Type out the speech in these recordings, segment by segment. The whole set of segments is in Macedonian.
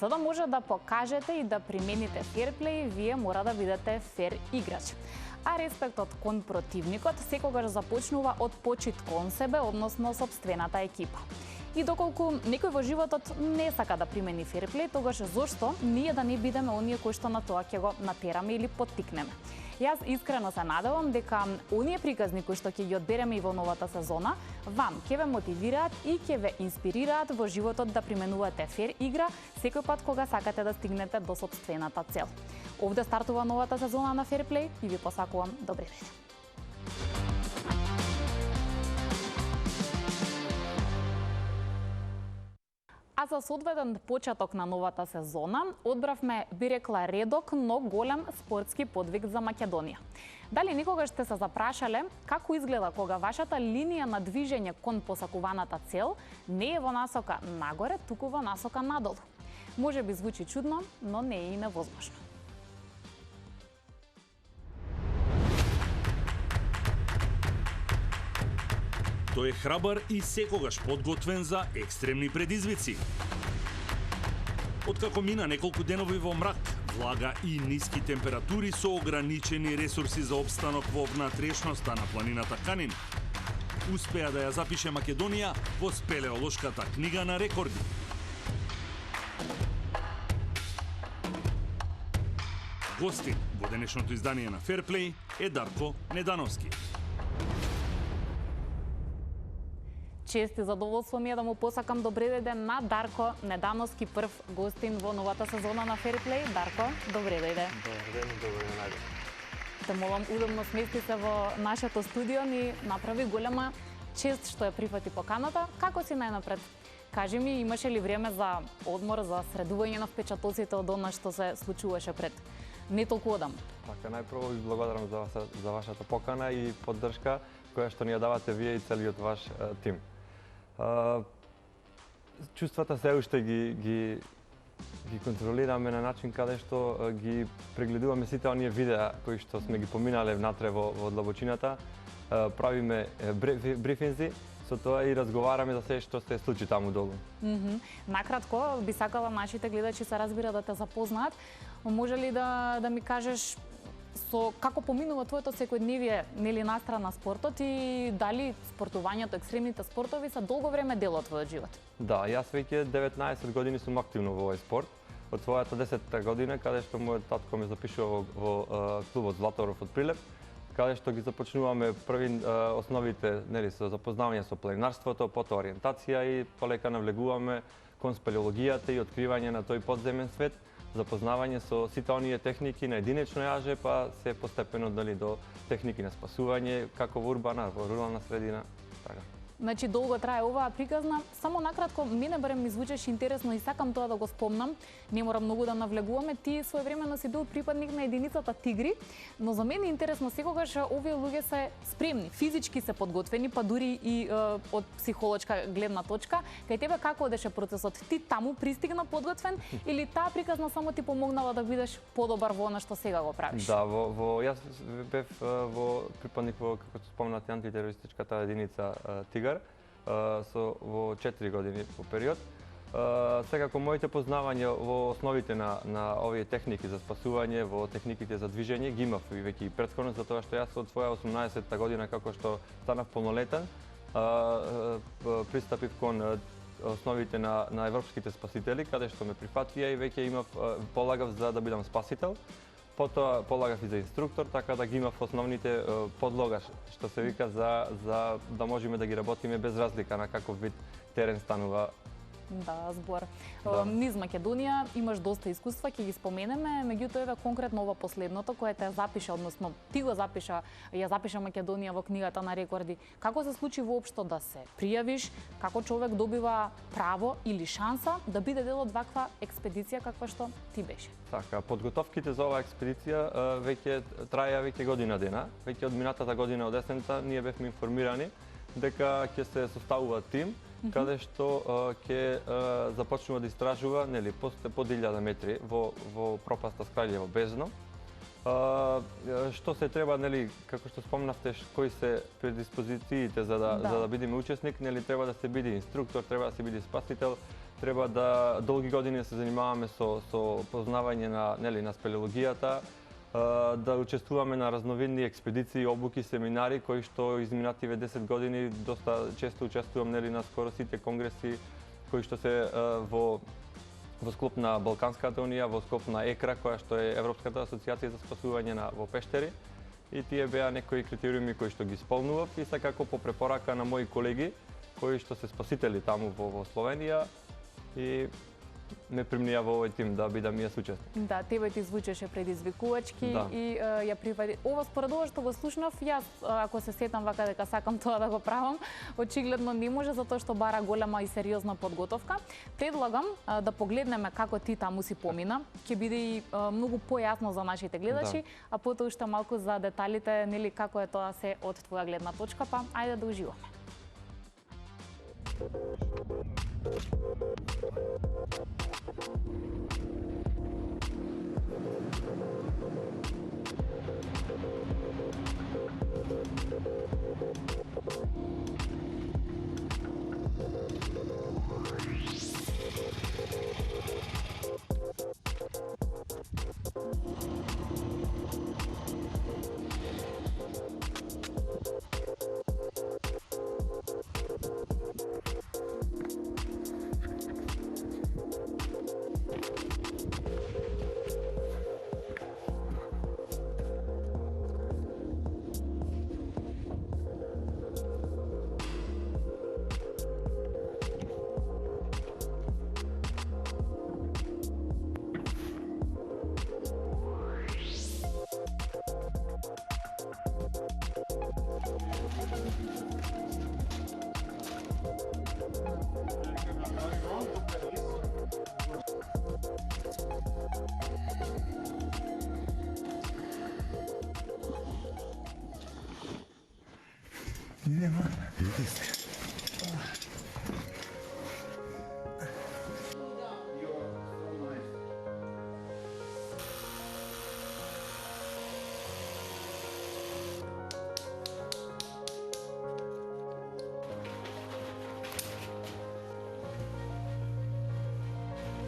За да може да покажете и да примените ферплей, вие мора да бидете фер играч. А респектот кон противникот секогаш започнува од почит кон себе, односно собствената екипа. И доколку некој во животот не сака да примени ферплей, тогаш зошто ние да не бидеме оние кои што на тоа ќе го натераме или поттикнеме? Јас искрено се надевам дека оние приказни кои што ќе ги одбереме и во новата сезона, вам ќе ве мотивираат и ќе ве инспирираат во животот да применувате фер игра секој пат кога сакате да стигнете до сопствената цел. Овде стартува новата сезона на Ферплей и ви посакувам добри ден. А за соодветен почеток на новата сезона, одбравме, би рекла, редок, но голем спортски подвиг за Македонија. Дали никогаш сте се запрашале како изгледа кога вашата линија на движење кон посакуваната цел не е во насока нагоре, туку во насока надолу? Може би звучи чудно, но не е и невозможно. Тој е храбар и секогаш подготвен за екстремни предизвици. Откако мина неколку денови во мрак, влага и ниски температури со ограничени ресурси за обстанок во внатрешноста на планината Канин, успеа да ја запише Македонија во спелеолошката книга на рекорди. Гостин во денешното издание на Ферплей е Дарко Недановски. Чест и задоволство ми е да му посакам добре ден на Дарко Недановски, прв гостин во новата сезона на Ферплей. Дарко, добре дојде. Добре ден. Те молам, удобно смести се во нашето студио, ни направи голема чест што ја прифати поканата. Како си најнапред? Кажи ми, имаше ли време за одмор, за средување на впечатоците од она што се случуваше пред не толку одам? Така, најпрво ви благодарам за вашата покана и поддршка која што ни ја давате вие и целиот ваш тим. Чувствата се уште ги контролираме на начин каде што ги прегледуваме сите оние видеа кои што сме ги поминале внатре во длабочината, правиме брифинзи, со тоа и разговараме за се што се случи таму долу. Накратко, би сакала нашите гледачи се разбира да те запознаат. Може ли да ми кажеш со како поминува твоето секојдневие, нели, настрана спортот и дали спортувањето, екстремните спортови се долго време дел од твојот живот? Да, јас веќе 19 години сум активно во овој спорт. Од својата 10-та година, каде што мојот татко ме запишува во клубот Златоров од Прилеп, каде што ги започнуваме први основите, нели, со запознавање со планинарството, потоа ориентација и полека навлегуваме кон спелеологијата и откривање на тој подземен свет, запознавање со сите оние техники на единечно јаже, па се постепено до техники на спасување, како во урбана, во рурална средина, така. Значи, долго трае оваа приказна. Само накратко, мене барем ми звучеше интересно и сакам тоа да го спомнам. Не мора многу да навлегуваме. Ти своевремено си бил припадник на единицата Тигри, но за мене е интересно секогаш овие луѓе се спремни, физички се подготвени, па дури и од психолошка гледна точка. Кај тебе како одеше процесот? Ти таму пристигна подготвен или таа приказна само ти помогнала да бидеш подобар во она што сега го правиш? Да, јас бев припадник во, како што спомнате, антитерористичката единица Тигар во 4 години по период. Секако моите познавања во основите на овие техники за спасување, во техниките за движење ги имав и веќе и претходно, затоа што јас од своја 18-та година како што станав полнолетен, пристапив кон основите на европските спасители, каде што ме прифатија и веќе имав полагав за да бидам спасител. Потоа полагав и за инструктор, така да ги имав основните подлога, што се вика, за да можеме да ги работиме без разлика на каков вид терен станува. Да, збор. Да. Низ Македонија имаш доста искуства, ќе ги споменеме, меѓутоа еве конкретно ова последното кое те запиша, односно ти го запиша, ја запиша Македонија во книгата на рекорди. Како се случи воопшто да се пријавиш, како човек добива право или шанса да биде дел од ваква експедиција каква што ти беше? Така, подготовките за оваа експедиција веќе траја година дена. Веќе од минатата година од есента ние бевме информирани дека ќе се составува тим каде што ќе започнува да истражува, нели, под 1000 метри во пропаста Скраљево бездно. Што се треба, нели, како што спомнавте, кои се предиспозициите за да бидеме учесник, нели, треба да се биде инструктор, треба да се биде спасител, треба да долги години да се занимаваме со познавање на спелеологијата, да учествуваме на разновидни експедиции, обуки, семинари кои што изминативе 10 години доста често учествувам на скоро сите конгреси кои што се во склоп на Балканската унија, во склоп на ЕКРА, која што е Европската асоциација за спасување во пештери. И тие беа некои критериуми кои што ги исполнував и секако по препорака на мои колеги кои што се спасители таму во Словенија и ме примнија во овој тим да бидам и јас учесник. Да, тебе ти звучеше предизвикувачки и ја прифати. Ова според ова што го слушнав, јас ако се сетам вака дека сакам тоа да го правам, очигледно не може затоа што бара голема и сериозна подготовка. Предлагам да погледнеме како ти таму си помина, ќе биде и многу појасно за нашите гледачи, а потоа уште малку за деталите, нели како е тоа се од твоја гледна точка, па ајде да уживаме. Idemo. Idi se.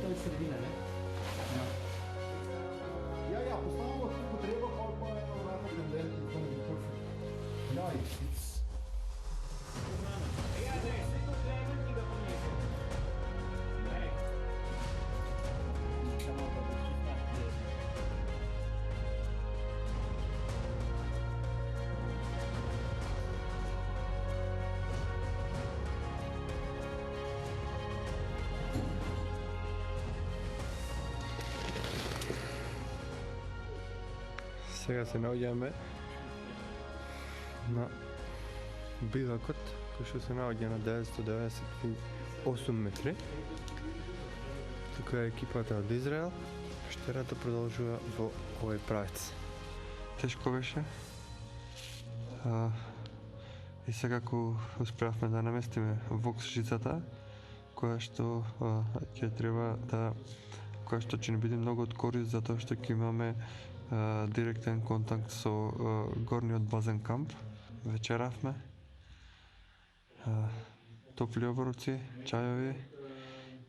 To je sredina, ne? Ja, postavamo kako treba, pa je vrata tendent in to je perfect. Ja, it's... Сега се наоѓаме на бивакот, кој што се наоѓа на 998 метри. Тука е екипата од Израел. Штерата продолжува во овој правец. Тешко беше. И секако успеавме да наместиме вокс жицата, која што ќе треба да која што ќе не биде многу од корист затоа што ќе имаме директен контакт со горниот базен камп. Вечеравме. Топли обруци, чајови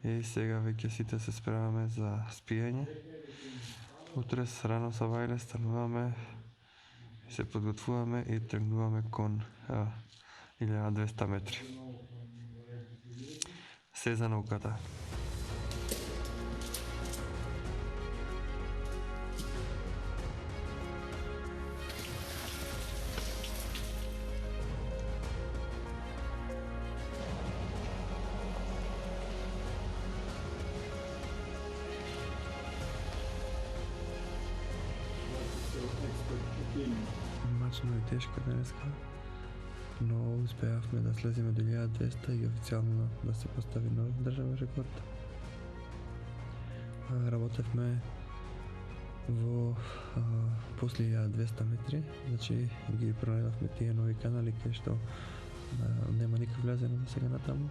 и сега веќе сите се спремаме за спиење. Утре рано са вајле стануваме и се подготвуваме и тргнуваме кон 1200 метри. Се за науката. Мачно и тешко денеска, но успеавме да слеземе до 1200 и официјално да се постави нов државен рекорд. Работевме во после 1200 метри, значи ги пронајдовме тие нови канали кај што нема никак влезено до сега натаму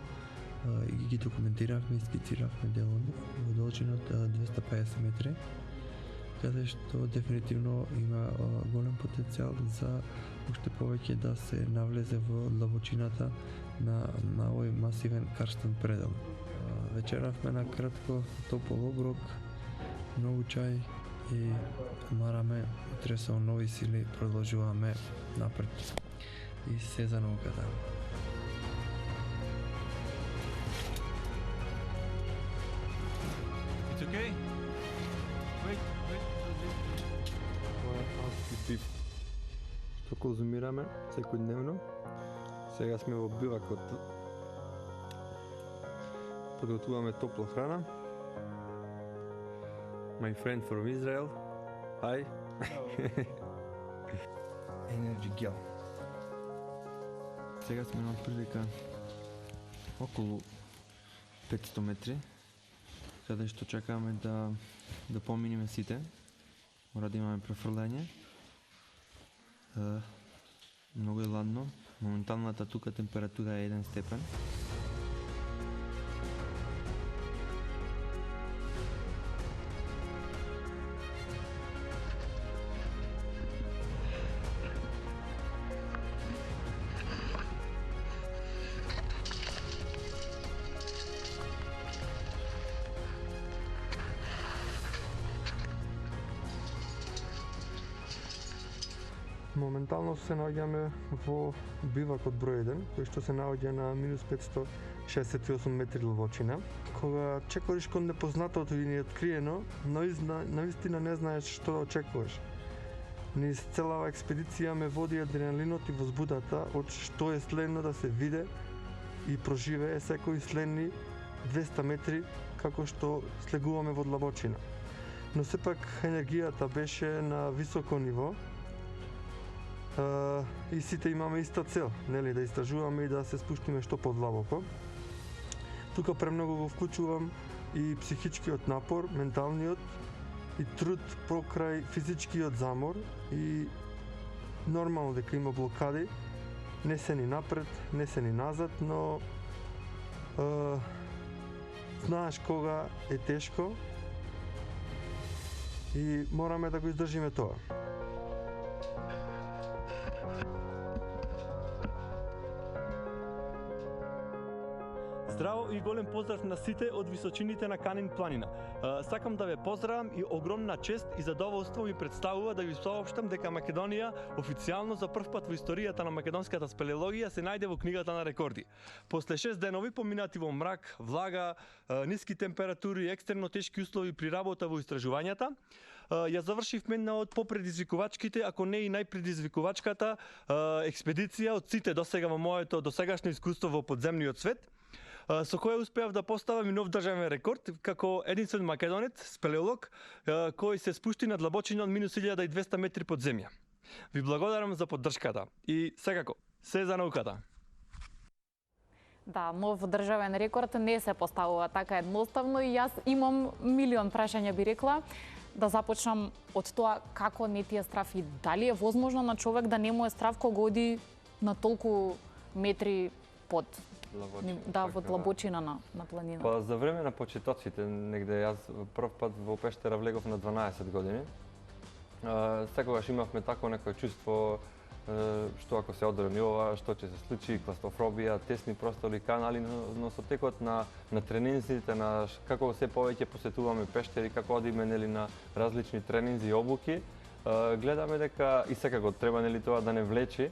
и ги документиравме и скициравме дел од нив во должина од 250 метри, каде што дефинитивно има голем потенцијал за уште повеќе да се навлезе во длабочината на овој масивен карстен предел. вечеравме на кратко, топол оброк, многу чај и мараме, утре со нови сили продолжуваме напред и се за науката. It's okay? Wait. Ова е алпски пив што конзумираме секојдневно. Сега сме во бивакот. Подготвуваме топла храна. My friend from Israel. Hi. Energy gel. Сега сме на прилика околу 500 метри, каде што чекаме да поминеме сите. Мора да имаме префрлање. Многу е ладно. Моменталната тука температура е 1 степен. Моментално се наоѓаме во бивакот број 1, кој што се наоѓа на минус 568 метри длабочина. Кога чекориш кон непознатото и не е откриено, наистина не знаеш што да очекуваш. Низ целава експедиција ме води адреналинот и возбудата од што е следно да се виде и проживее секој следни 200 метри како што слегуваме во длабочина. Но сепак енергијата беше на високо ниво, и сите имаме иста цел, нели, да истражуваме и да се спуштиме што подлабоко. Тука премногу го вклучувам и психичкиот напор, менталниот и труд покрај физичкиот замор и нормално дека има блокади, не се ни напред, не се ни назад, но знаеш кога е тешко и мораме да го издржиме тоа. Здраво и голем поздрав на сите од височините на Канин планина. Сакам да ве поздравам и огромна чест и задоволство ми представува да ви соопштам дека Македонија официјално за прв пат во историјата на македонската спелеологија се најде во книгата на рекорди. После 6 денови поминати во мрак, влага, ниски температури и екстремно тешки услови при работа во истражувањата, ја завршивме една од попредизвикувачките, ако не и најпредизвикувачката експедиција од сите досега во моето досегашно искуство во подземниот свет, со која успеав да поставам и нов државен рекорд како единствен македонец, спелеолог, кој се спушти на длабочина од минус 1200 метри под земја. Ви благодарам за поддршката и секако, се за науката. Да, нов државен рекорд не се поставува така едноставно и јас имам милион прашања, би рекла. Да започнам од тоа како не ти е страв и дали е возможно на човек да не му е страв кога оди на толку метри под во длабочина на планината. Па за време на почетоците, негде јас прв пат во пештера влегов на 12 години. Секогаш имавме тако некој чувство што ако се одрони ова, што ќе се случи, клаустрофобија, тесни простори, канали, но со текот на тренинзите, на како се повеќе посетуваме пештери, како одиме нели на различни тренинзи и обуки, гледаме дека и секако треба нели тоа да не влечи.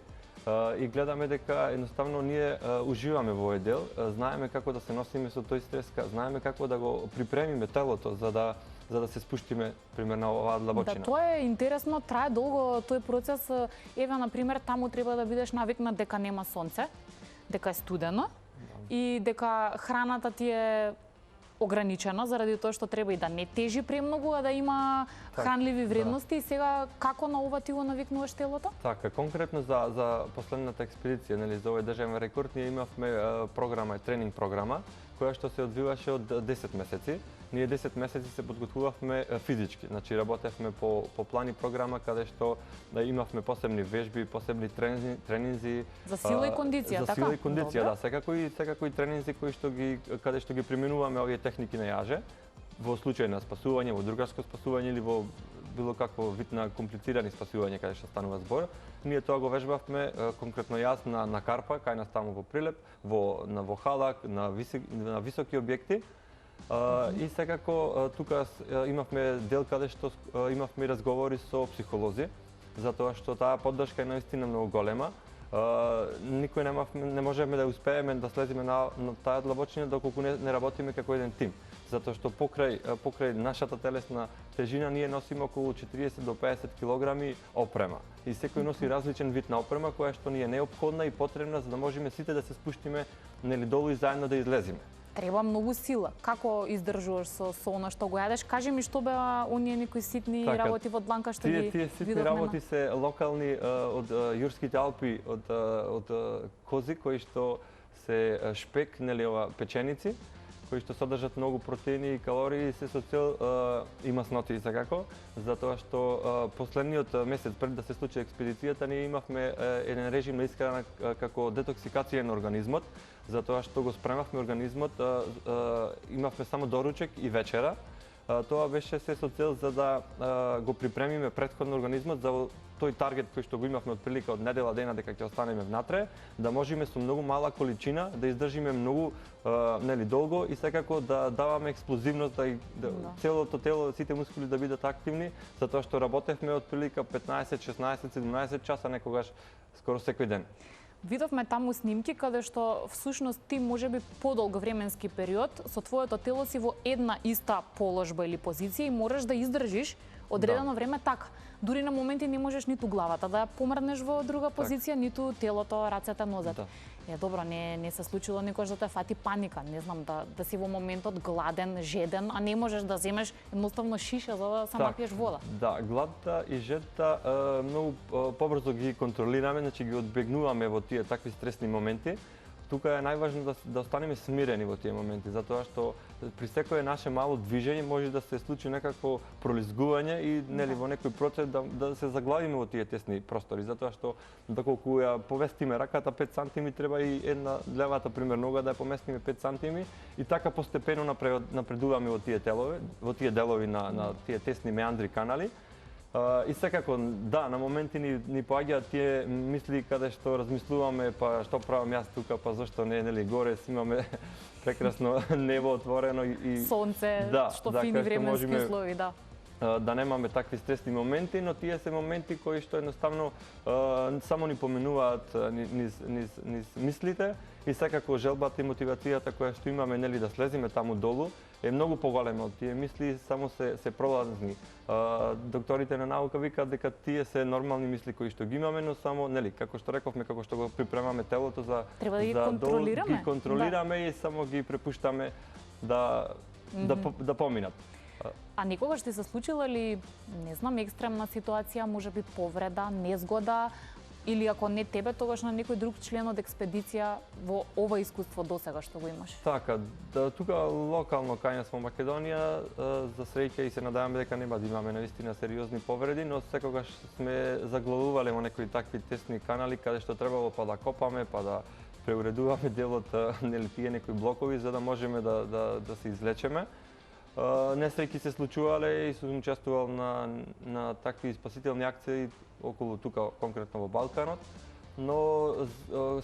И гледаме дека едноставно ние уживаме во овој дел, знаеме како да се носиме со тој стрес, знаеме како да го припремиме телото за да се спуштиме примерно оваа длабочина. Да, тоа е интересно, трае долго тој процес. Еве на пример таму треба да бидеш навикнат дека нема сонце, дека е студено и дека храната ти е ограничена заради тоа што треба и да не тежи премногу, а да има хранливи вредности. И сега како на ова ти го навикнуваш телото? Така, конкретно за последната експедиција, нели за овој државен рекорд, ние имавме програма, тренинг програма, која што се одвиваше од 10 месеци. Ние 10 месеци се подготвувавме физички, значи работевме по план и програма каде што имавме посебни вежби, посебни тренинзи за сила и кондиција, така? За сила и кондиција, да, секако и тренинзи каде што ги применуваме овие техники на јаже во случај на спасување, во другарско спасување или во било какво вид на комплицирани спасување каде што станува збор. Ние тоа го вежбавме конкретно јас на Карпа, кај нас таму во Прилеп, во Халак, на високи објекти. И секако тука имавме дел каде што имавме разговори со психолози, затоа што таа поддршка е наистина многу голема. Никој не можеме да успееме да слеземе на таа длабочина доколку не работиме како еден тим. Затоа што покрај нашата телесна тежина ние носиме околу 40 до 50 килограми опрема. И секој носи различен вид на опрема која што ни е неопходна и потребна за да можеме сите да се спуштиме нели долу и заедно да излеземе. Треба многу сила. Како издржуваш со она што го јадеш? Кажи ми што беа оние некои ситни работи во дланка што ги Тие ситни работи се локални од Јурските Алпи, од кози кои што се шпек, нели ова печеници, кои што содржат многу протеини и калории и се со цел и масноти секако, затоа што последниот месец пред да се случи експедицијата ние имавме еден режим на исхрана како детоксикација на организмот, затоа што го спремавме организмот, имавме само доручек и вечера. Тоа беше се со цел за да го припремиме претходно организмот за тој таргет кој што го имавме од прилика од недела дена дека ќе останеме внатре, да можеме со многу мала количина да издржиме многу нели долго и секако да даваме експлозивност целото тело, сите мускули да бидат активни, затоа што работевме од прилика 15, 16, 17 часа некогаш скоро секој ден. Видовме таму снимки каде што всушност ти можеби подолг временски период со твоето тело си во една иста положба или позиција и можеш да издржиш одредено време така. Дури на моменти не можеш ниту главата да ја помрднеш во друга позиција, ниту телото, рацете, нозете. Добро, не се случило никош да те фати паника, не знам, да си во моментот гладен, жеден, а не можеш да земеш едноставно шиша за да само пиеш вода. Да, гладта и жедта многу побрзо ги контролираме, значи ги одбегнуваме во тие такви стресни моменти. Тука е најважно да останеме смирени во тие моменти, затоа што при секое наше мало движење може да се случи некакво пролизгување и нели во некој процес да се заглавиме во тие тесни простори, затоа што доколку ја повестиме раката 5 сантими, треба и една левата пример нога да ја поместиме 5 сантими и така постепено напредуваме во тие делови на тие тесни меандри канали. И секако, да, на моменти ни поаѓаат тие мисли каде што размислуваме, па што правам јас тука, па зашто не, нели, горе имаме прекрасно небо отворено и сонце, што фини временски услови, да. Да немаме такви стресни моменти, но тие се моменти кои што едноставно само ни поменуваат низ мислите и секако желбата и мотивацијата која што имаме, нели, да слеземе таму долу е многу поголема од тие мисли, само се пролазни. Докторите на наука викаат дека тие се нормални мисли кои што ги имаме, но само, нели, како што рековме, како што го припремаме телото за треба да ги контролираме. Ги контролираме и само ги препуштаме да поминат. А никогаш ти се случила ли, не знам, екстремна ситуација, можеби повреда, незгода, или ако не тебе, тогаш на некој друг член од експедиција во ова искуство досега што го имаш? Така, тука локално кај нас во Македонија, за среќа и се надеваме дека нема да имаме наистина сериозни повреди, но секогаш сме заглавувале во некои такви тесни канали каде што требало па да копаме, па да преуредуваме делот, нели, тие некои блокови за да можеме да се излечеме. Несреќи се случувале и сум учествувал на такви спасителни акции околу тука, конкретно во Балканот, но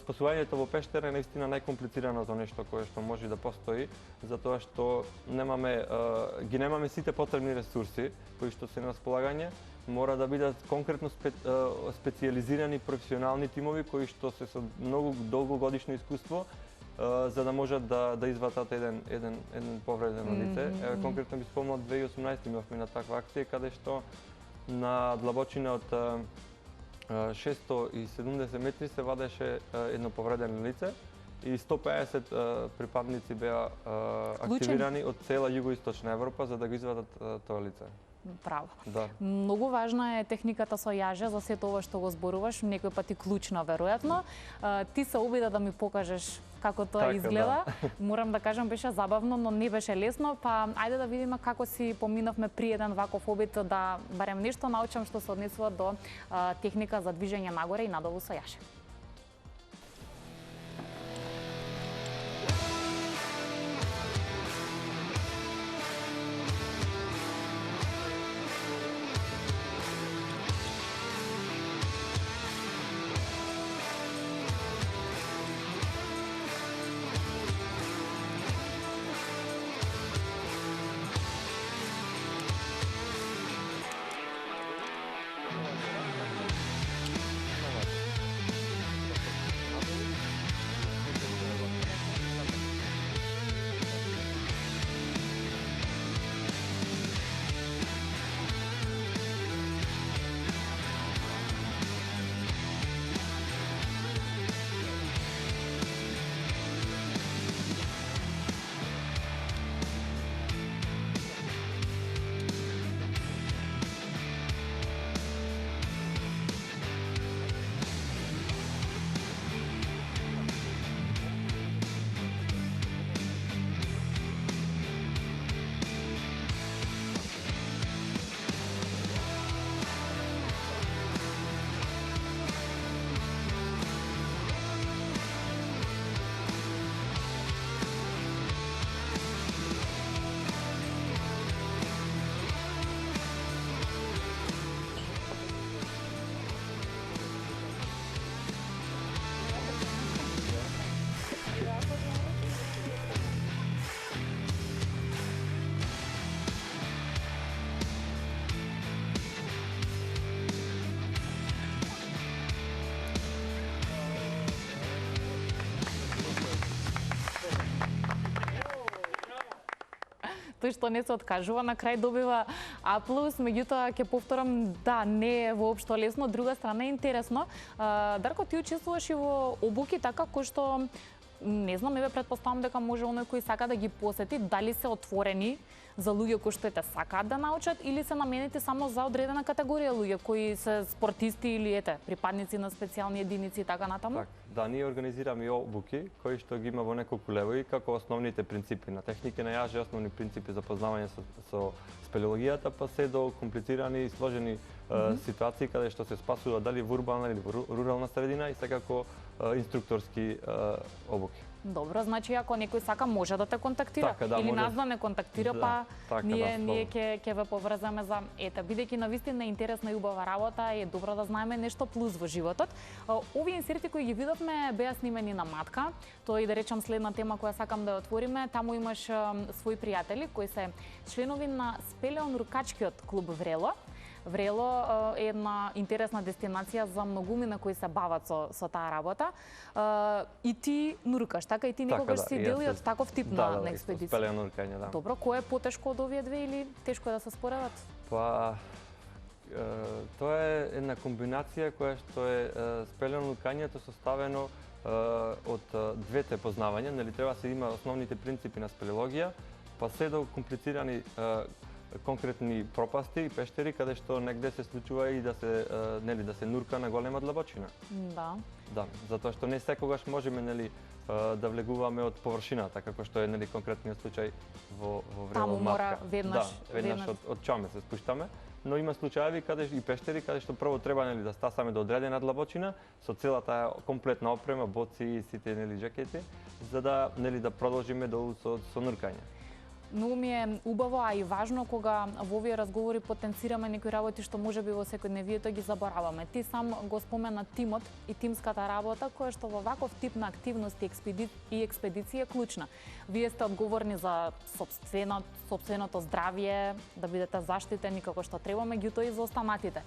спасувањето во пештера е наистина најкомплицираното нешто кое што може да постои, затоа што ги немаме сите потребни ресурси кои што се на располагање, мора да бидат конкретно специјализирани професионални тимови кои што се со многу долгогодишно искуство за да можат да изватат еден повредено лице. Конкретно би спомнал 2018 имавме на таква акција каде што на длабочина од 670 метри се вадеше едно повредено лице и 150 припадници беа активирани од цела југоисточна Европа за да го извадат тоа лице. Право. Да. Многу важна е техниката со јаже за сето ова што го зборуваш, некој пати клучна веројатно. Ти се обида да ми покажеш како тоа изгледа. Да. Морам да кажам, беше забавно, но не беше лесно, па ајде да видиме како си поминавме при еден ваков обид, да барем нешто научам што се однесува до техника за движење нагоре и надолу со јаже. тој што не се откажува на крај добива А+, меѓутоа ќе повторам, да, не е воопшто лесно. Од друга страна е интересно. Дарко, ти учествуваш и во обуки така кои што не знам, еве претпоставам дека може оној кој сака да ги посети, дали се отворени за луѓе кои што те сакаат да научат или се наменети само за одредена категорија луѓе кои се спортисти или припадници на специјални единици и така натаму? Так, да, ние организираме и обуки кои што ги има во неколку левови како основните принципи на техники на јаже, основни принципи за познавање со спелеологијата, па се до комплицирани и сложени ситуации каде што се спасува дали во урбана или во рурална средина и секако инструкторски обуки. Добро, значи ако некој сака може да те контактира така, или може... нас да не контактира, да, па така, ние ќе ве поврзаме за бидејќи навистина е интересна и убава работа, е добро да знаеме нешто плюс во животот. Овие инсерти кои ги видовме беа снимени на матка. Тоа и да речам следна тема која сакам да ја отвориме. Таму имаш свои пријатели кои се членови на спелеонуркачкиот клуб Врело. Врело е една интересна дестинација за многумина кои се бават со таа работа. И ти нуркаш, така? И ти никогаш си дел од таков тип на експедиција? Да, спелеонуркање, да. Добро, кој е потешко од овие две или тешко е да се споредат? Па, тоа е една комбинација која што е спелеонуркањето составено од двете познавања, нели треба да се има основните принципи на спелеологија, па се до комплицирани конкретни пропасти и пештери каде што негде се случува и да се да се нурка на голема длабочина. Да. Да, затоа што не секогаш можеме да влегуваме од површината, како што е конкретниот случај во Врело Таму мора матка. веднаш од чаме се спуштаме, но има случаеви и пештери каде што прво треба да стасаме до одредена длабочина со целата комплетна опрема, боци и сите джакети, за да да продолжиме долу со нуркање. Многу ми е убаво, а и важно кога во овие разговори потенцираме некои работи што можеби во секојдневието ги забораваме. Ти сам го спомена тимот и тимската работа која што во ваков тип на активности и експедиција е клучна. Вие сте одговорни за сопственото здравје, да бидете заштитени како што треба, меѓутоа и за останатите.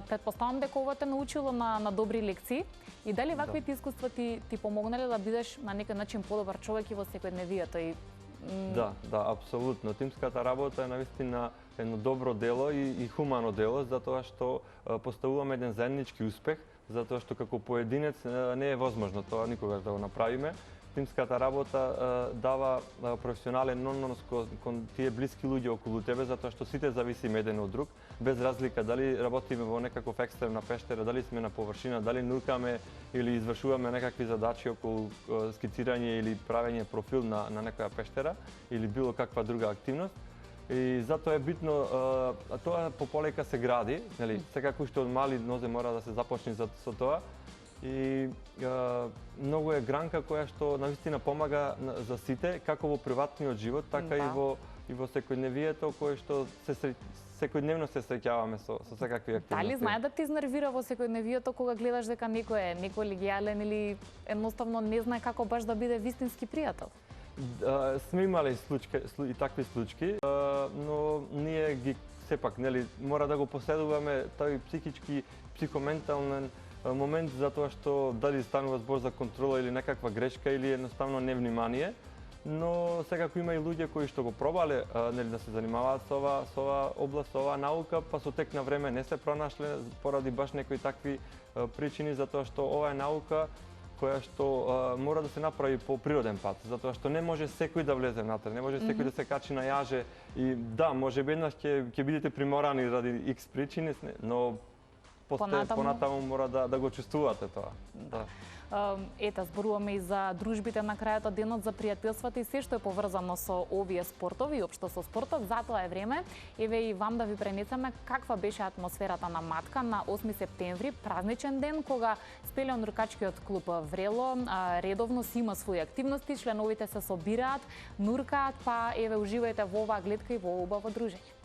Претпоставам дека ова те научило на добри лекции и дали ваквите искуства ти помогнале да бидеш на некој начин подобар човек и во секојдневието? Да, апсолутно. Тимската работа е навистина едно добро дело и хумано дело, затоа што поставуваме еден заеднички успех, затоа што како поединец не е возможно тоа никогаш да го направиме. Тимската работа дава професионален однос кон тие блиски луѓе околу тебе, затоа што сите зависиме еден од друг, без разлика дали работиме во некаков екстрем на пештера, дали сме на површина, дали нуркаме или извршуваме некакви задачи околу скицирање или правење профил на некоја пештера или било каква друга активност. И затоа е битно, тоа пополека се гради, нели? Секако што од мали нозе мора да се започне со тоа. И многу е гранка која што навистина помага за сите, како во приватниот живот, така и во секојдневието, кое што секојдневно се среќаваме со секакви активности. Дали знае да те изнервира во секојдневието кога гледаш дека некој е неполегијален или едноставно не знае како баш да биде вистински пријател? Сме имали и такви случаи, но ние ги сепак мора да го поседуваме тој психички, психоментален момент, затоа што дали станува збор за контрола или некаква грешка или едноставно невнимание, но секако има и луѓе кои што го пробале да се занимаваат со оваа област, со оваа наука, па со тек на време не се пронашле поради баш некои такви причини, затоа што ова е наука која што мора да се направи по природен пат, затоа што не може секој да влезе внатре, не може секој да се качи на јаже и да, може еднаш ќе бидете приморани ради X причини, но понатаму мора да го чувствувате тоа. Да. Ета, зборуваме и за дружбите на крајот од денот, за пријателствата и се што е поврзано со овие спортови и општо со спортот. Затоа е време, еве и вам да ви пренесеме каква беше атмосферата на Матка на 8 септември, празничен ден, кога спелеонуркачкиот клуб Врело редовно си има своји активности, членовите се собираат, нуркаат, па еве уживајте во оваа гледка и во убаво дружење.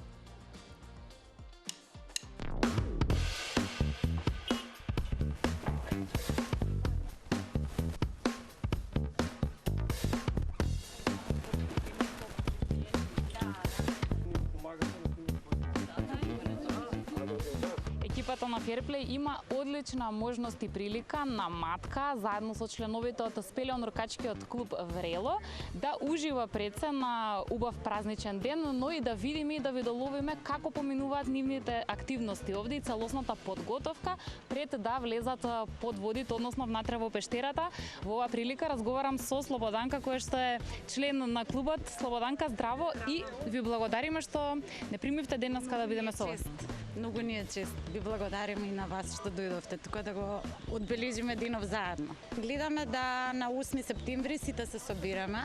структурата на Fairplay има одлична можност и прилика на матка, заедно со членовите од спелеонуркачкиот клуб Врело, да ужива пред се на убав празничен ден, но и да видиме и да видоловиме како поминуваат нивните активности овде и целосната подготовка пред да влезат под водите, односно внатре во пештерата. Во оваа прилика разговарам со Слободанка, која што е член на клубот. Слободанка, здраво и ви благодариме што не примивте денеска да бидеме со вас. Многу ни е чест. Ви благодариме и на вас што дојдовте тука да го одбележиме денов заедно. Гледаме да на 8 септември сите се собираме.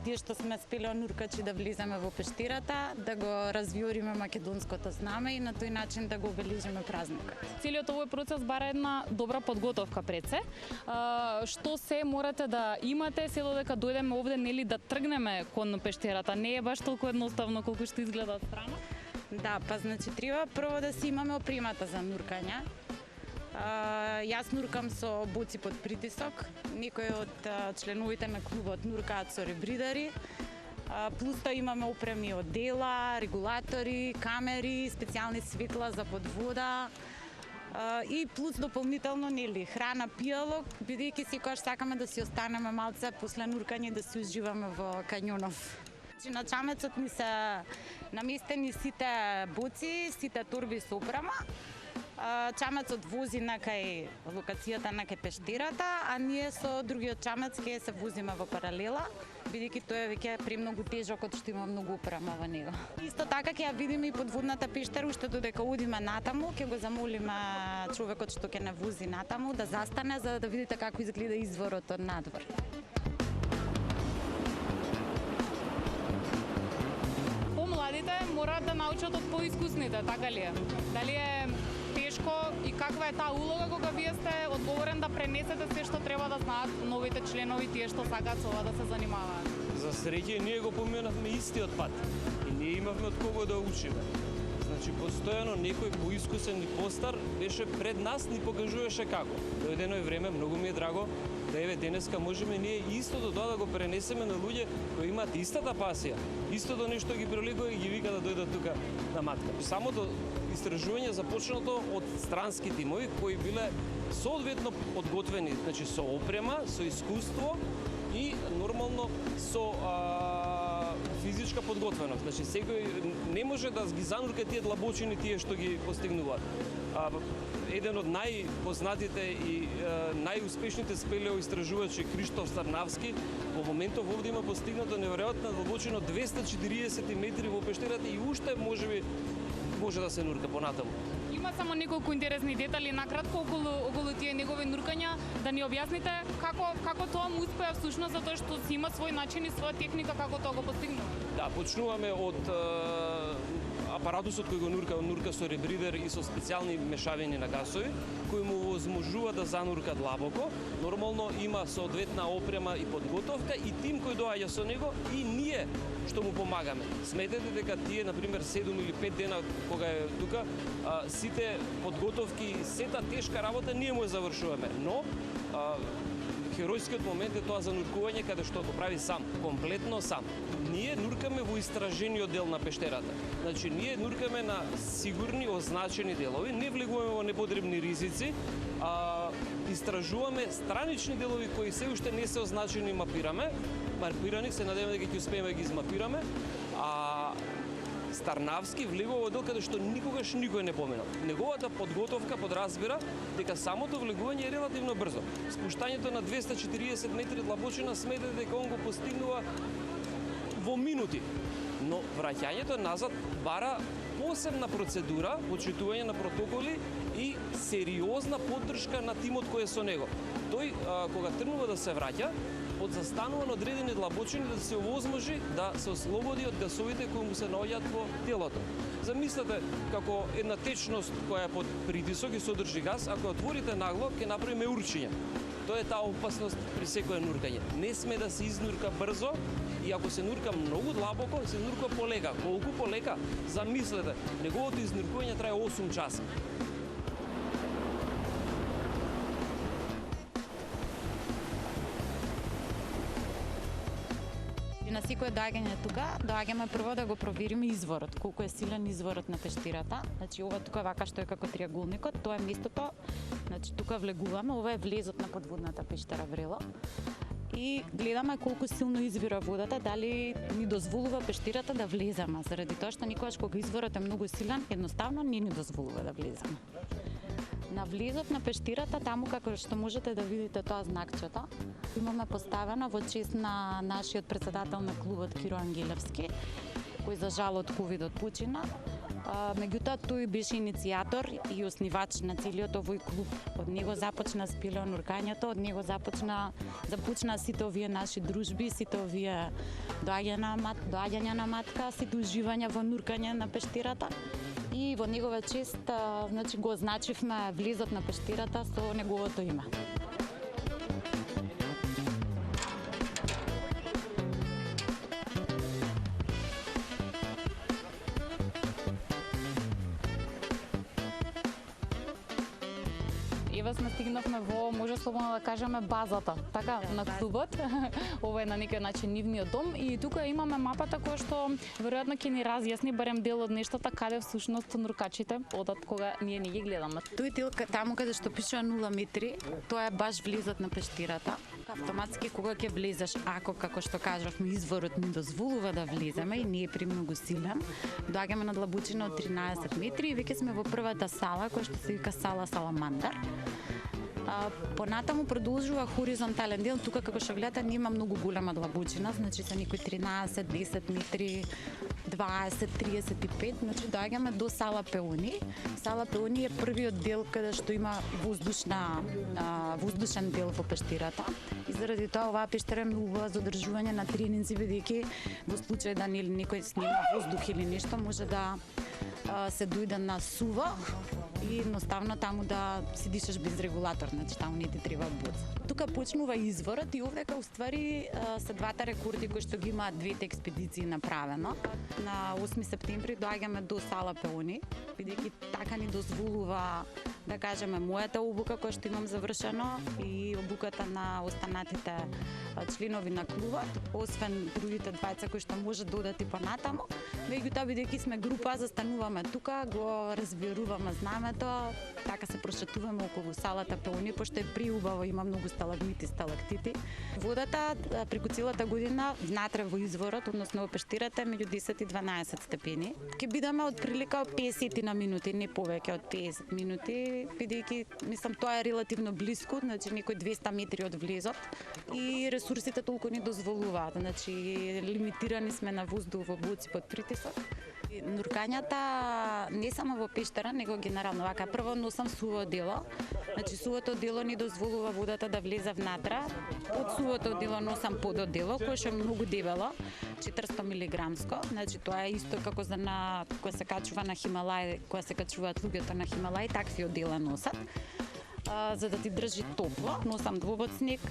Тие што сме спелеонуркачи да влеземе во пештерата, да го развиориме македонското знаме и на тој начин да го обележиме празникот. Целиот овој процес бара една добра подготовка пред се. Што се морате да имате се додека дојдеме овде, нели да тргнеме кон пештерата? Не е баш толку едноставно колку што изгледа од страна. Да, па значи треба прво да си имаме опремата за нуркање. Јас нуркам со боци под притисок. Некои од членовите на клубот нуркаат со ребридари. Плюс тоа имаме опреми од дела, регулатори, камери, специјални светла за подвода. И плюс дополнително нели храна, пијалок, бидејќи секогаш сакаме да си останеме малце после нуркање да се уживаме во кањонов. На чамецот ни се наместени сите боци, сите торби со опрема. Чамецот вози на кај локацијата на кај пештерата, а ние со другиот чамец ќе се возиме во паралела, бидејќи тој е веќе премногу тежок, од што има многу опрема во него. Исто така ќе ја видиме и подводната пештера, уште додека одиме натаму, ќе го замолиме човекот што ќе не вози натаму да застане за да видите како изгледа изворот од надвор. Помладите мораат да научат од поискусните, така ли е? Дали е тешко и каква е таа улога кога вие сте одговорен да пренесете се што треба да знаат новите членови, тие што сакаат со ова да се занимаваат? За среќа ние го поминавме истиот пат и ние имавме од кого да учиме. Значи постојано некој поискусен и постар беше пред нас, ни покажуваше како. Дојдено е време, многу ми е драго да еве денеска можеме ние истото тоа да го пренесеме на луѓе кои имаат истата пасија, истото нешто ги привлекува и ги вика да дојдат тука на матка. Самото истражување започнато од странски тимови кои биле соодветно подготвени, значи со опрема, со искуство и нормално со физичка подготвеност. Значи секој не може да ги занурка тие длабочини тие што ги постигнуваат. Еден од најпознатите и најуспешните спелеоистражувачи Криштоф Старнавски во моментов овде има постигнато неверојатна длабочина од 240 метри во пештерата и уште може да се нурка понатаму. Има само неколку интересни детали накратко околу тие негови нуркања, да ни објасните како тоа му успеа всушност, затоа што си има свој начин и своја техника како тоа го постигнува. Да, почнуваме од апаратусот кој го нурка со ребридер и со специјални мешавини на гасови, кои му возможува да занурка длабоко. Нормално има соодветна опрема и подготовка и тим кој доаѓа со него и ние што му помагаме. Сметете дека тие, например, 7 или 5 дена кога е тука, сите подготовки, сета тешка работа ние му ја завршуваме, но херојскиот момент е тоа зануркување каде што го прави сам, комплетно сам. Ние нуркаме во истражениот дел на пештерата. Значи, ние нуркаме на сигурни, означени делови, не влегуваме во непотребни ризици, истражуваме странични делови кои се уште не се означени, мапирани, се надеваме дека ќе успееме да ги измапираме, Старнавски влегува во дел каде што никогаш никој не поминал. Неговата подготовка подразбира дека самото влегување е релативно брзо. Спуштањето на 240 метри длабочина сметате дека он го постигнува во минути. Но враќањето назад бара посебна процедура, почитување на протоколи и сериозна поддршка на тимот кој е со него. Тој, кога тргнува да се враќа, подзастанува на одредени длабочини да се овозможи да се ослободи од гасовите кои му се наоѓаат во телото. Замислете како една течност која е под притисок и содржи газ, ако отворите нагло, ќе направиме урчиње. Тоа е таа опасност при секое нуркање. Не сме да се изнурка брзо и ако се нурка многу длабоко, се нурка полека. Колку полека? Замислете, неговото изнуркување трае 8 часа. на секое доаѓање тука, доаѓаме прво да го провериме изворот, колку е силен изворот на пештирата. Значи ова тука вака што е како триаголникот, тоа е местото. Значи тука влегуваме, ова е влезот на подводната пештера Врело. И гледаме колку силно извира водата, дали ни дозволува пештирата да влеземе, заради тоа што никогаш кога изворот е многу силен, едноставно не ни дозволува да влеземе. На влезот на пештирата, таму како што можете да видите тоа знакчето, имаме поставено во чест на нашиот председател на клубот Киро Ангелевски, кој за жал од ковидот почина. Меѓутоа тој беше иницијатор и оснивач на целиот овој клуб. Од него започна спелеонуркањето, од него започна сите овие наши дружби, сите овие доаѓања на матка, сите уживања во нуркање на пештирата. И во негова чест, значи го означивме влезот на пештирата со неговото име. Еве сме стигнавме во, може слободно да кажеме, базата, така, на клубот. Ова е на некој начин нивниот дом и тука имаме мапата која што веројатно ќе ни разјасни барем дел од нештата каде всушност нуркачите одат кога ние не ги гледаме. Тој дел таму каде што пишува 0 метри, тоа е баш влезот на пештирата. Автоматски кога ќе влезеш, ако како што кажавме изворот ни дозволува да влеземе и не е премногу силен, доаѓаме на длабочина од 13 метри и веќе сме во првата сала која што се вика сала Саламандар. Понатаму продолжува хоризонтален дел, тука како што гледате нема многу голема длабочина, значи се некои 13, 10 метри, 20, 35, значи доаѓаме до сала Пеони. Сала Пеони е првиот дел каде што има воздушен дел во пештирата. И заради тоа оваа пештера е многу за одржување на тренинзи, бидејќи во случај да некој снима воздух или нешто може да се дојде на сува и едноставно таму да си дишаш без регулатор, значи таму не ти треба боца. Тука почнува изворот и овдека уствари се двата рекорди кои што ги имаат двете експедиции направено. На 8 септември доаѓаме до сала Пеони, бидејќи така ни дозволува да кажеме мојата обука која што имам завршено и обуката на останатите членови на клубот, освен другите двајца кои што може да одат и понатаму. Меѓутоа бидејќи сме група, застануваме тука, го разверуваме знамето, така се прошетуваме околу салата Пеони, пошто е приубаво, има многу сталагмити, сталактити. Водата преку целата година внатре во изворот, односно во пештирата е меѓу 10 и 12 степени. Ќе бидеме од прилика од 50 на минути, не повеќе од 50 минути, бидејќи мислам тоа е релативно блиску, значи некои 200 метри од влезот и ресурсите толку ни дозволуваат, значи лимитирани сме на воздух во боци под притисок. Нуркањата не само во пештера, него генерално вака. Прво носам суво дело, значи сувото дело ни дозволува водата да влезе внатре. Под сувото дело носам пододело, кое што е многу дебело, 400 милиграмско, значи тоа е исто како за која се качува на Хималај, која се качуваат луѓето на Хималај, такви одела носат. За да ти држи топло, носам двобоцник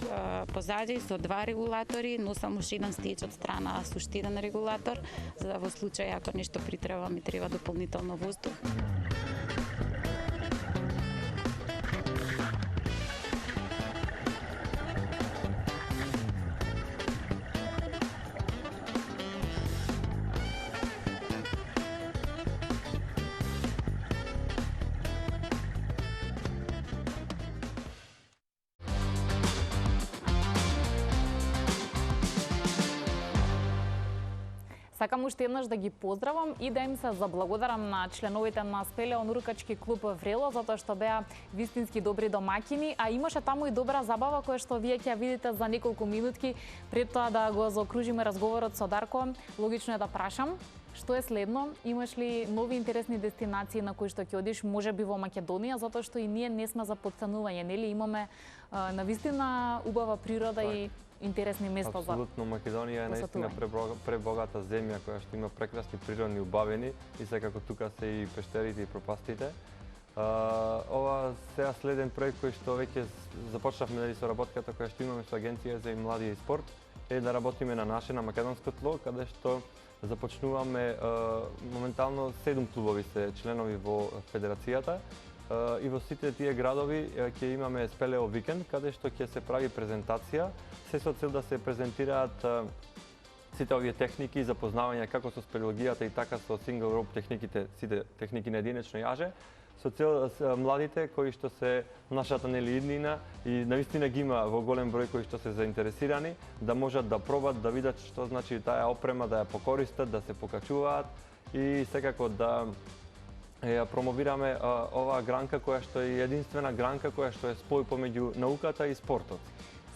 позади со 2 регулатори, носам уште еден стеч од страна со уште еден регулатор, за да во случај ако нешто притреба ми треба дополнително воздух. Сакам уште еднаш да ги поздравам и да им се заблагодарам на членовите на спелеонуркачки клуб Врело, затоа што беа вистински добри домаќини, а имаше таму и добра забава која што вие ќе ја видите за неколку минутки. Пред тоа да го заокружиме разговорот со Дарко, логично е да прашам што е следно? Имаш ли нови интересни дестинации на кои што ќе одиш, можеби во Македонија, затоа што и ние не сме за потценување, нели? Имаме навистина убава природа и интересни места за. Апсолутно, Македонија е наистина пребогата земја која што има прекрасни природни убавини и секако тука се и пештерите и пропастите. Ова сега следен проект кој што веќе започнавме со работката која што имаме со Агенција за млади и спорт е да работиме на наше, на македонско тло, каде што започнуваме моментално 7 клубови се членови во федерацијата. И во сите тие градови ќе имаме спелео викенд, каде што ќе се прави презентација, се со цел да се презентираат сите овие техники, запознавање како со спелеологијата и така со single rope техниките, сите техники на единечно јаже, со цел младите кои што се нашата иднина и навистина ги има во голем број кои што се заинтересирани, да можат да пробат, да видат што значи таа опрема, да ја покористат, да се покачуваат и секако да ја промовираме оваа гранка која што е единствена гранка која што е спој помеѓу науката и спортот.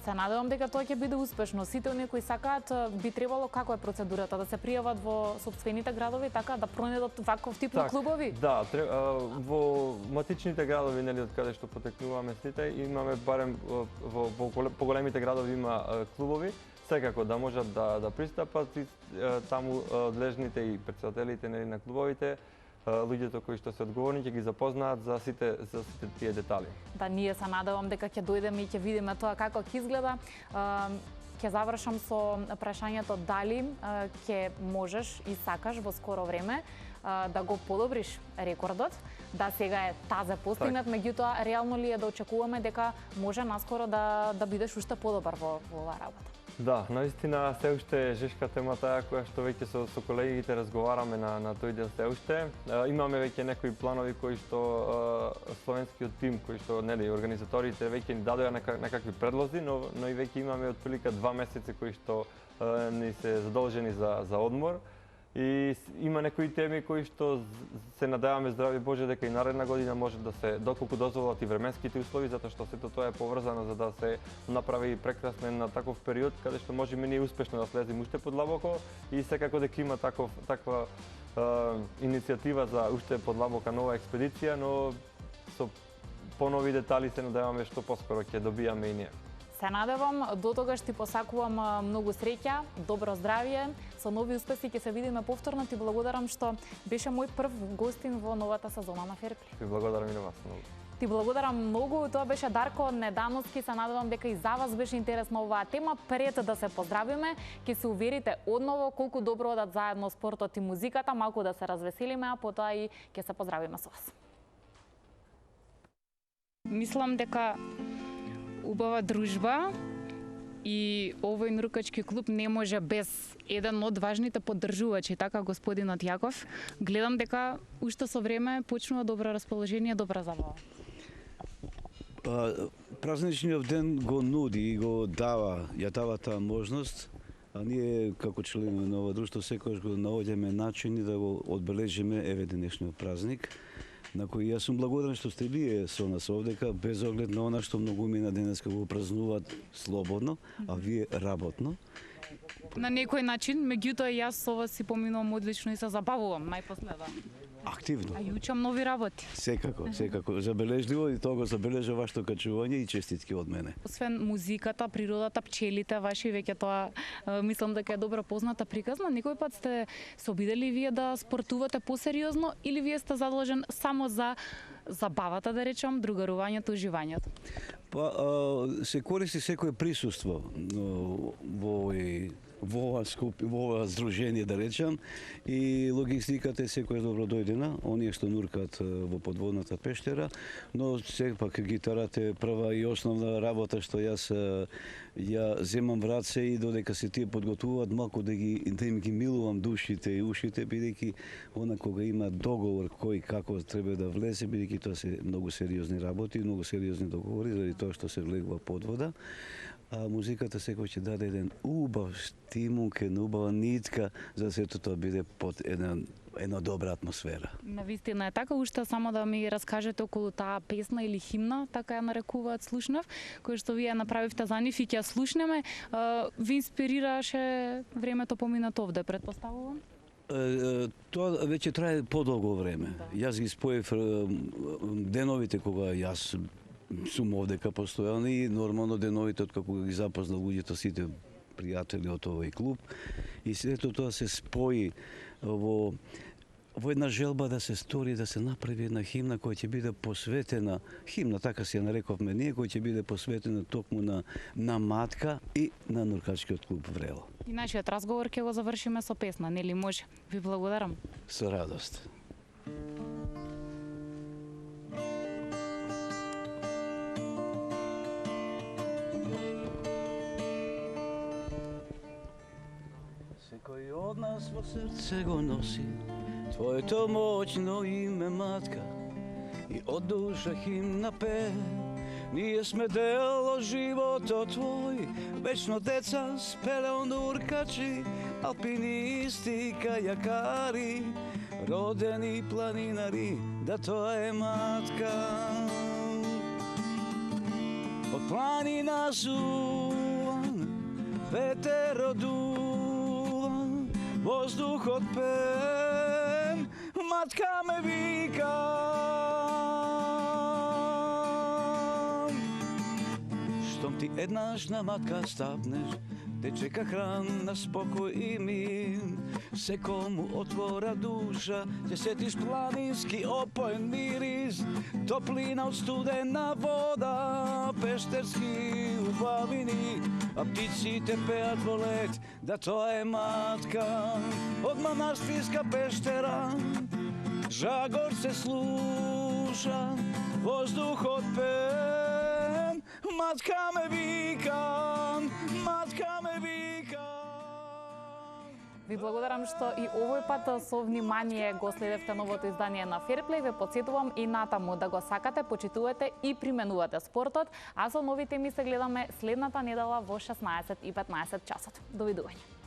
Се надевам дека тоа ќе биде успешно. Сите оние кои сакаат би требало, како е процедурата, да се пријават во сопствените градови, така да пронајдат ваков тип на клубови? Да, во матичните градови, нели, од каде што потекнуваме сите, имаме барем во поголемите градови има клубови, секако да можат да пристапат и таму длежните и претседателите на клубовите, луѓето кои што се одговорни ќе ги запознаат за сите тие детали. Да, ние се надевам дека ќе дојдеме и ќе видиме тоа како ќе изгледа. Ќе завршам со прашањето дали ќе можеш и сакаш во скоро време да го подобриш рекордот, да сега е тазе постигнат, меѓутоа реално ли е да очекуваме дека може наскоро да бидеш уште подобар во оваа работа? Да, наистина се уште е жешка темата која што веќе со колегите разговараме на тој дел се уште. Имаме веќе некои планови кои што словенскиот тим, кои што нели организаторите веќе ни дадоа некакви предлози, но и веќе имаме отприлика 2 месеци кои што ни се задолжени за одмор. И има некои теми кои што се надеваме, здрави Боже, дека и наредна година може да се, доколку дозволат и временските услови, затоа што сето тоа е поврзано за да се направи прекрасен на таков период, каде што можеме ние успешно да слеземе уште подлабоко и секако дека има таква иницијатива за уште подлабока нова експедиција, но со понови детали се надеваме што поскоро ќе добијаме и ние. Се надевам, до тогаш ти посакувам многу среќа, добро здравје, со нови успеси ќе се видиме повторно. Ти благодарам што беше мој прв гостин во новата сезона на Ферплей. Ти благодарам и на вас многу. Ти благодарам многу, тоа беше Дарко Недановски. Се надевам дека и за вас беше интересна оваа тема. Пред да се поздравиме, ќе се уверите одново колку добро одат заедно спортот и музиката, малку да се развеселиме, а потоа и ќе се поздравиме со вас. Мислам дека убава дружба и овој нуркачки клуб не може без еден од важните поддржувачи, така господинот Јаков. Гледам дека уште со време почнува добро расположение, добра забава. Празничниот ден го нуди и го ја дава таа можност, а ние како членови на ова друштво секогаш го наоѓаме начини да го одбележиме еве денешниот празник, на кој јас сум благодарен што сте вие со нас овдека, без оглед на она што многумина денеска го празнуваат слободно, а вие работно. На некој начин, меѓутоа јас со вас си поминувам одлично и се забавувам најпосле да. Активно. А и учам нови работи. Секако. Забележливо и тоа го забележа вашето качување и честитки од мене. Освен музиката, природата, пчелите ваши, веќе тоа мислам дека е добро позната приказна. Некој пат сте се обидели вие да спортувате посериозно или вие сте задолжен само за забавата, да речам, другарувањето, уживањето? Па, се користи секое присуство во ова здружение, да речам, и логистиката е секој добро дојдена, оние што нуркат во подводната пештера, но сепак гитарата е прва и основна работа што јас ја земам в раце и додека се тие подготвуваат, малку да им ги милувам душите и ушите, бидејќи она кога има договор кој како треба да влезе, бидејќи тоа се многу сериозни работи, многу сериозни договори, заради тоа што се влегува под вода. А музиката секој ќе даде еден убав штимунк, една убава нитка, за да сето тоа биде под една добра атмосфера. Навистина е така, уште само да ми раскажете околу таа песна или химна, така ја нарекуваат, слушнав, која што вие направивте за нив и ќе ја слушнеме. Ви инспирираше времето поминато овде, претпоставувам? Тоа веќе трае подолго време. Јас ги споев деновите кога јас сум овдека постојано и нормално деновите откако ги запознал луѓето, сите пријатели од овој клуб, и сето тоа се спои во една желба да се стори, да се направи една химна која ќе биде посветена, химна така си ја нарековме ние, која ќе биде посветена токму на матка и на нуркачкиот клуб Врело. И нашиот разговор ќе го завршиме со песна, нели може? Ви благодарам. Со радост. Во срце го носи твоето моќно име, матка, и од душа химна пее. Ние сме дел од животот твој, вечно деца с пелеонуркачи, алпинисти, кајакари, родени планинари, да тоа е матка. Од планина зуван, ветер одуван, воздухот пен, матка ме вика. Штом ти еднаш на матка стапнеш, те чека храна, спокој и мир. Секому отвора душа, ќе сетиш планински опоен мирис, топлина од студена вода, пештерски убавини, а птиците пеат во лет, да тоа е матка. Од манастирска пештера, жагор се слуша, воздухот пен, матка ме вика, матка ме вика. Ви благодарам што и овој пат со внимание го следевте новото издание на Fairplay. Ве потсетувам и натаму да го сакате, почитувате и применувате спортот, а со новите ми се гледаме следната недела во 16:15 часот. Довидување.